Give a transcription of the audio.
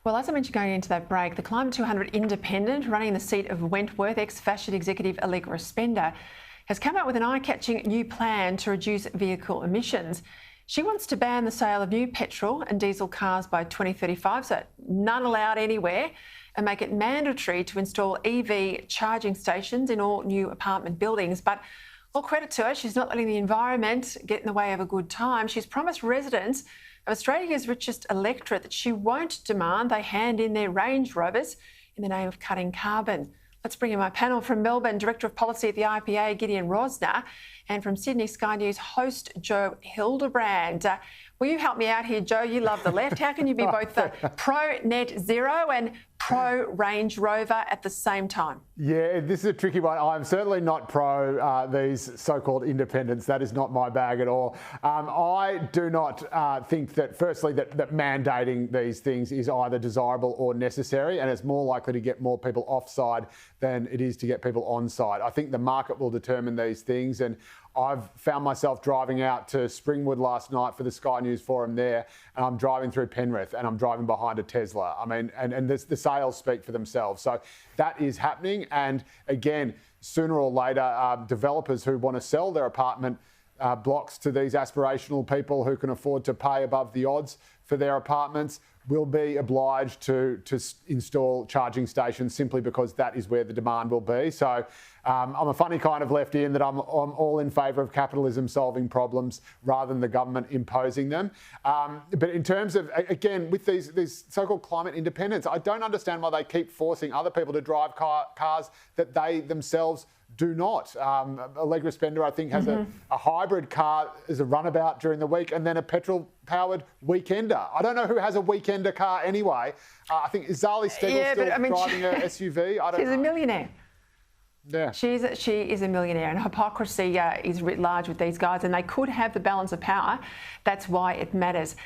Well, as I mentioned going into that break, the Climate 200 Independent, running in the seat of Wentworth ex-fashion executive Allegra Spender, has come out with an eye-catching new plan to reduce vehicle emissions. She wants to ban the sale of new petrol and diesel cars by 2035, so none allowed anywhere, and make it mandatory to install EV charging stations in all new apartment buildings. But all credit to her, she's not letting the environment get in the way of a good time. She's promised residents of Australia's richest electorate that she won't demand they hand in their Range Rovers in the name of cutting carbon. Let's bring in my panel from Melbourne, Director of Policy at the IPA, Gideon Rosner, and from Sydney Sky News host Joe Hildebrand. Will you help me out here, Joe? You love the left. How can you be both pro-net zero and pro-Range Rover at the same time? Yeah, this is a tricky one. I'm certainly not pro these so-called independents. That is not my bag at all. I do not think that, firstly, that mandating these things is either desirable or necessary, and it's more likely to get more people offside than it is to get people onside. I think the market will determine these things, and I've found myself driving out to Springwood last night for the Sky News Forum there, and I'm driving through Penrith and I'm driving behind a Tesla. I mean, and the sales speak for themselves. So that is happening. And again, sooner or later, developers who want to sell their apartment blocks to these aspirational people who can afford to pay above the odds for their apartments will be obliged to install charging stations simply because that is where the demand will be. So I'm a funny kind of lefty in that I'm all in favour of capitalism solving problems rather than the government imposing them. But in terms of, again, with these so-called climate independents, I don't understand why they keep forcing other people to drive cars that they themselves do not. Allegra Spender, I think, has a hybrid car as a runabout during the week and then a petrol-powered weekender. I don't know who has a weekender car anyway. I think, is Zali Steggall still driving a SUV? I don't know. She's a millionaire. Yeah. She is a millionaire, and hypocrisy is writ large with these guys, and they could have the balance of power. That's why it matters.